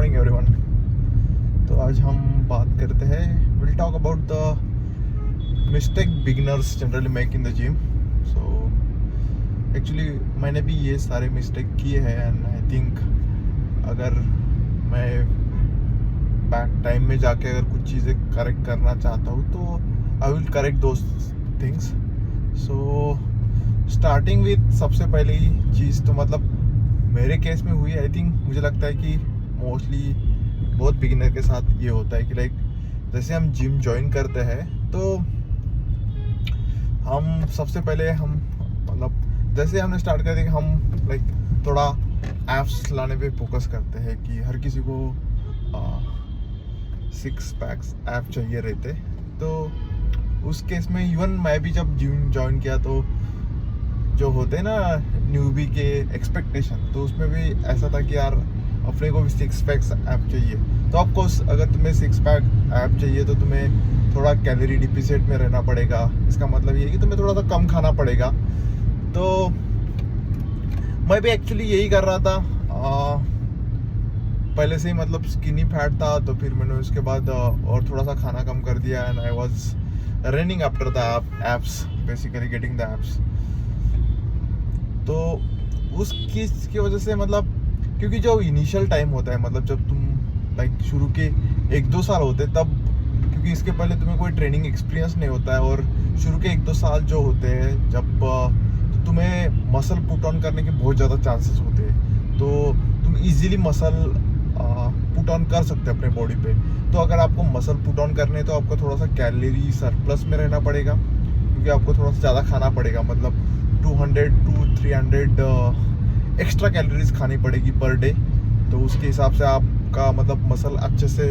Morning everyone. तो आज हम बात करते हैं, will talk about the mistake beginners generally make in the gym. So actually मैंने भी ये सारे मिस्टेक किए हैं एंड आई थिंक अगर मैं बैक टाइम में जाके अगर कुछ चीज़ें करेक्ट करना चाहता हूँ तो I will correct those things. So starting with सबसे पहली चीज़ तो मतलब मेरे केस में हुई, आई थिंक मुझे लगता है कि मोस्टली बहुत बिगिनर के साथ ये होता है कि लाइक जैसे हम जिम ज्वाइन करते हैं तो हम सबसे पहले हम मतलब जैसे हमने स्टार्ट कर दिया हम लाइक थोड़ा एप्स लाने पे फोकस करते हैं कि हर किसी को 6 पैक्स ऐप चाहिए रहते। तो उस केस में इवन मैं भी जब जिम ज्वाइन किया तो जो होते हैं ना न्यूबी के एक्सपेक्टेशन, तो उसमें भी ऐसा था कि यार अपने को भी 6 पैक्स ऐप चाहिए। तो ऑफकोर्स अगर तुम्हें 6 पैक ऐप चाहिए तो तुम्हें थोड़ा कैलोरी डिफिसिट में रहना पड़ेगा। इसका मतलब ये है कि तुम्हें थोड़ा सा कम खाना पड़ेगा। तो मैं भी एक्चुअली यही कर रहा था, पहले से ही मतलब स्किनी फैट था, तो फिर मैंने उसके बाद और थोड़ा सा खाना कम कर दिया and I was running after the apps, basically getting the apps. तो उस चीज़ की वजह से मतलब क्योंकि जो इनिशियल टाइम होता है मतलब जब तुम लाइक शुरू के 1-2 साल होते तब, क्योंकि इसके पहले तुम्हें कोई ट्रेनिंग एक्सपीरियंस नहीं होता है और शुरू के 1-2 साल जो होते हैं जब तो तुम्हें मसल पुट ऑन करने के बहुत ज़्यादा चांसेस होते हैं। तो तुम इजीली मसल पुट ऑन कर सकते हैं अपने बॉडी पे। तो अगर आपको मसल पुट ऑन करने तो आपको थोड़ा सा कैलोरी सरप्लस में रहना पड़ेगा, क्योंकि आपको थोड़ा सा ज़्यादा खाना पड़ेगा, मतलब 200 to 300 एक्स्ट्रा कैलोरीज खानी पड़ेगी पर डे। तो उसके हिसाब से आपका मतलब मसल अच्छे से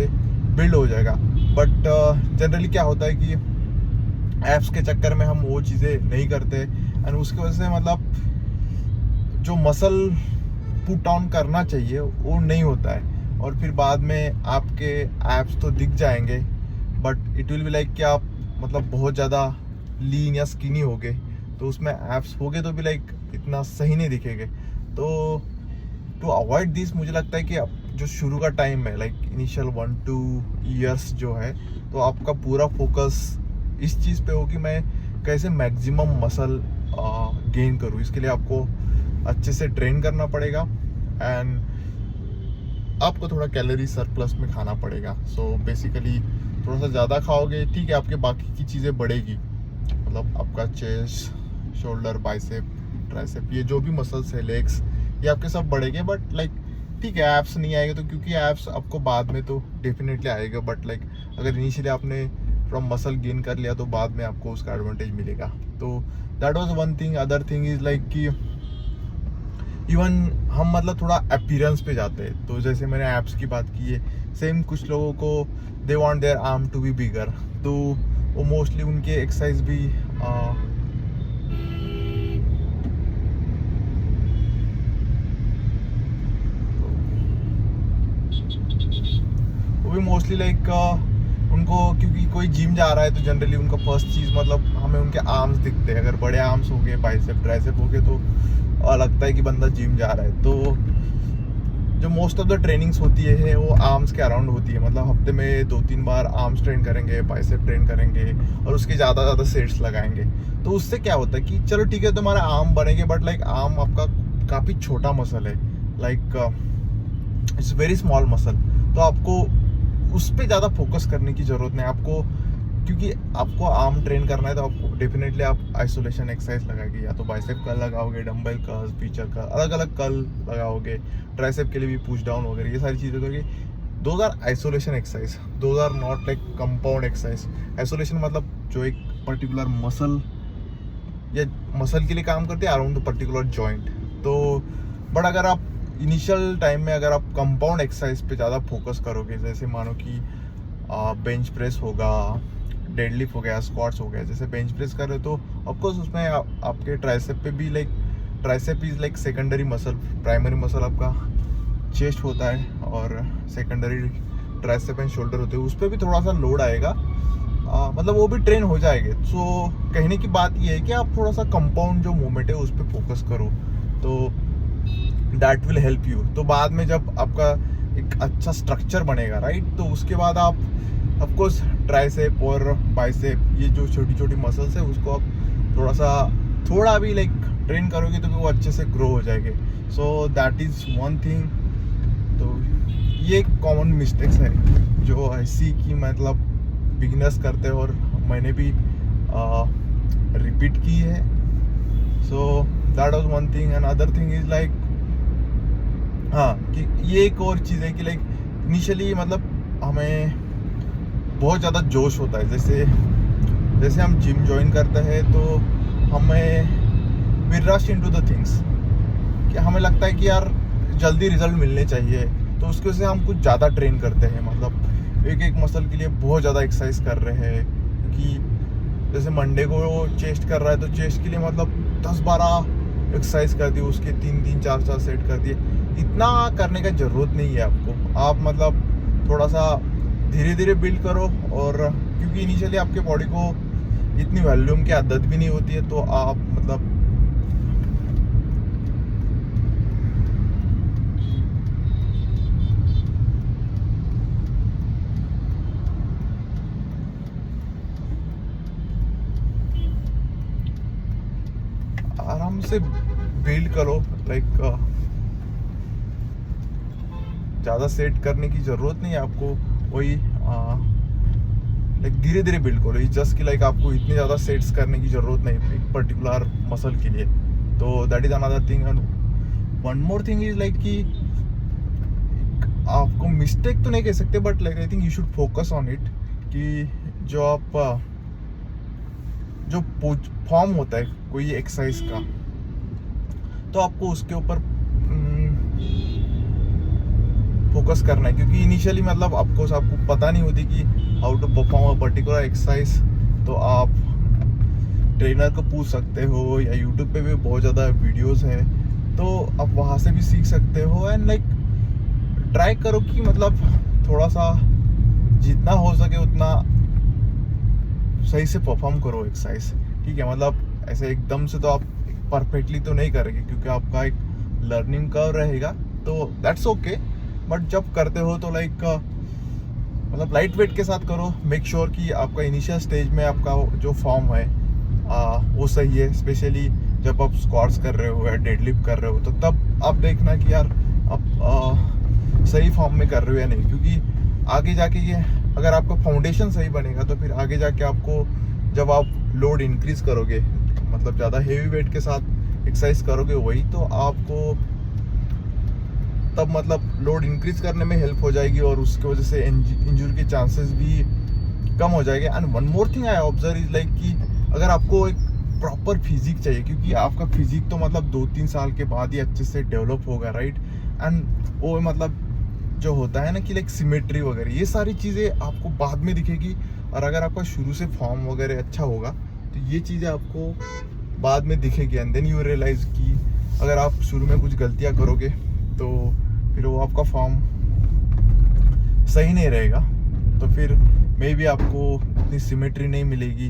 बिल्ड हो जाएगा। बट जनरली क्या होता है कि एप्स के चक्कर में हम वो चीज़ें नहीं करते एंड उसकी वजह से मतलब जो मसल पुट ऑन करना चाहिए वो नहीं होता है और फिर बाद में आपके एप्स तो दिख जाएंगे but it will be like कि आप मतलब बहुत ज़्यादा लीन या स्किनी हो गए, तो उसमें एप्स हो गए तो भी लाइक इतना सही नहीं दिखेंगे। तो टू अवॉइड दिस मुझे लगता है कि जो शुरू का टाइम है लाइक इनिशियल 1-2 ईयर्स जो है, तो आपका पूरा फोकस इस चीज़ पे हो कि मैं कैसे मैक्सिमम मसल गेन करूँ। इसके लिए आपको अच्छे से ट्रेन करना पड़ेगा एंड आपको थोड़ा कैलोरी सरप्लस में खाना पड़ेगा। सो बेसिकली थोड़ा सा ज़्यादा खाओगे ठीक है, आपके बाकी की चीज़ें बढ़ेगी, मतलब आपका चेस्ट, शोल्डर, बाइसेप, ट्राइसेप, ये जो भी मसल्स है, लेग्स, ये आपके सब बढ़ेंगे। बट लाइक ठीक है एप्स नहीं आएंगे तो, क्योंकि एप्स आपको बाद में तो डेफिनेटली आएगा। बट लाइक अगर इनिशियली आपने फ्रॉम मसल गेन कर लिया तो बाद में आपको उसका एडवांटेज मिलेगा। तो that was one thing. Other thing is like कि इवन हम मतलब थोड़ा अपीयरेंस पे जाते हैं। तो जैसे मैंने एप्स की बात की है, सेम कुछ लोगों को they want their arm to be bigger, तो वो मोस्टली उनके एक्सरसाइज भी वो भी मोस्टली लाइक उनको, क्योंकि कोई जिम जा रहा है तो जनरली उनका फर्स्ट चीज़ मतलब हमें उनके आर्म्स दिखते हैं। अगर बड़े आर्म्स हो गए, बाइसेप, ट्राइसेप हो गए, तो लगता है कि बंदा जिम जा रहा है। तो जो मोस्ट ऑफ द ट्रेनिंग्स होती है वो आर्म्स के अराउंड होती है, मतलब हफ्ते में 2-3 बार आर्म्स ट्रेन करेंगे, बाइसेप ट्रेन करेंगे और उसके ज़्यादा सेट्स लगाएंगे। तो उससे क्या होता है कि चलो ठीक है तुम्हारा आर्म बनेंगे बट लाइक आर्म आपका काफ़ी छोटा मसल है, like it's very small muscle. तो आपको उस पर ज़्यादा फोकस करने की ज़रूरत नहीं आपको, क्योंकि आपको आर्म ट्रेन करना है तो आपको डेफिनेटली आप आइसोलेशन एक्सरसाइज लगाएंगे, या तो बाइसेप कर्ल लगाओगे, डंबल कर्ल, फीचर कर्ल, अलग अलग कर्ल लगाओगे, ट्राइसेप के लिए भी पुश डाउन वगैरह, ये सारी चीज़ें करके those are isolation exercise, those are not like compound exercise. Isolation मतलब जो एक पर्टिकुलर मसल या मसल के लिए काम करते हैं अराउंड द पर्टिकुलर जॉइंट। तो बट अगर आप इनिशियल टाइम में अगर आप कंपाउंड एक्सरसाइज पे ज़्यादा फोकस करोगे, जैसे मानो कि बेंच प्रेस होगा, डेडलिफ्ट हो गया, स्क्वाट्स हो गया, जैसे बेंच प्रेस कर रहे हो तो ऑफकोर्स उसमें आपके ट्राइसेप पे भी like tricep is like secondary muscle, primary muscle आपका चेस्ट होता है और सेकेंडरी ट्राइसेप एंड शोल्डर होते हैं, उस पर भी थोड़ा सा लोड आएगा, मतलब वो भी ट्रेन हो जाएंगे। सो कहने की बात ये है कि आप थोड़ा सा कंपाउंड जो मूवमेंट है उस पर फोकस करो तो दैट विल हेल्प यू। तो बाद में जब आपका एक अच्छा स्ट्रक्चर बनेगा, राइट। तो उसके बाद आप ऑफकोर्स ट्राइसेप और बाइसेप, ये जो छोटी छोटी मसल्स है उसको आप थोड़ा भी लाइक ट्रेन करोगे तो वो अच्छे से ग्रो हो जाएंगे। So that is one thing. तो ये कॉमन मिस्टेक्स है जो ऐसी कि मतलब बिगिनर्स करते हैं और मैंने भी रिपीट की है। So that was one thing. And other thing is like, हाँ, कि ये एक और चीज़ है कि लाइक इनिशियली मतलब हमें बहुत ज़्यादा जोश होता है। जैसे हम जिम ज्वाइन करते हैं तो हमें we rush into the things, कि हमें लगता है कि यार जल्दी रिजल्ट मिलने चाहिए, तो उसकी वजह से हम कुछ ज़्यादा ट्रेन करते हैं। मतलब एक मसल के लिए बहुत ज़्यादा एक्सरसाइज कर रहे हैं। कि जैसे मंडे को चेस्ट कर रहा है तो चेस्ट के लिए मतलब 10-12 एक्सरसाइज कर दी, उसके 3-3 4-4 सेट कर दिए। इतना करने का ज़रूरत नहीं है आपको। आप मतलब थोड़ा सा धीरे धीरे बिल्ड करो। और क्योंकि इनिशियली आपके बॉडी को इतनी वॉल्यूम की आदत भी नहीं होती है, तो आप मतलब आराम से बिल्ड करो। लाइक ज़्यादा सेट करने की ज़रूरत नहीं है आपको। वही लाइक धीरे धीरे बिल्ड करो। जस्ट कि लाइक आपको इतने ज़्यादा सेट्स करने की ज़रूरत नहीं एक पर्टिकुलर मसल के लिए। तो that is another thing. And one more thing is like कि आपको मिस्टेक तो नहीं कह सकते, but like I think you should focus on it. कि जो आप जो फॉर्म होता है कोई एक्सरसाइज का, तो आपको उसके ऊपर फोकस करना है। क्योंकि इनिशियली मतलब आपको पता नहीं होती कि how to perform a particular exercise. तो आप ट्रेनर को पूछ सकते हो, या यूट्यूब पे भी बहुत ज़्यादा वीडियोस है, तो आप वहाँ से भी सीख सकते हो। एंड लाइक ट्राई करो कि मतलब थोड़ा सा जितना हो सके उतना सही से परफॉर्म करो एक्सरसाइज, ठीक है। मतलब ऐसे एकदम से तो आप परफेक्टली तो नहीं करेंगे, क्योंकि आपका एक लर्निंग कर्व रहेगा, तो दैट्स ओके। बट जब करते हो तो लाइक मतलब लाइट वेट के साथ करो। मेक श्योर कि आपका इनिशियल स्टेज में आपका जो फॉर्म है वो सही है। स्पेशली जब आप स्क्वाट्स कर रहे हो या डेडलिफ्ट कर रहे हो, तो तब आप देखना कि यार आप सही फॉर्म में कर रहे हो या नहीं। क्योंकि आगे जाके ये अगर आपका फाउंडेशन सही बनेगा, तो फिर आगे जाके आपको जब आप लोड इंक्रीज करोगे, मतलब ज़्यादा हेवी वेट के साथ एक्सरसाइज करोगे वही, तो आपको तब मतलब लोड इंक्रीज करने में हेल्प हो जाएगी, और उसकी वजह से इंजरी के चांसेस भी कम हो जाएंगे। And one more thing I observe is like कि अगर आपको एक प्रॉपर फिजिक चाहिए, क्योंकि आपका फिजिक तो मतलब 2-3 साल के बाद ही अच्छे से डेवलप होगा, राइट। एंड वो मतलब जो होता है ना कि लाइक सिमेट्री वगैरह, ये सारी चीज़ें आपको बाद में दिखेगी। और अगर आपका शुरू से फॉर्म वगैरह अच्छा होगा, तो ये चीज़ें आपको बाद में दिखेगी। एंड देन यू रियलाइज कि अगर आप शुरू में कुछ गलतियाँ करोगे, तो फिर वो आपका फॉर्म सही नहीं रहेगा, तो फिर मे भी आपको इतनी सिमेट्री नहीं मिलेगी।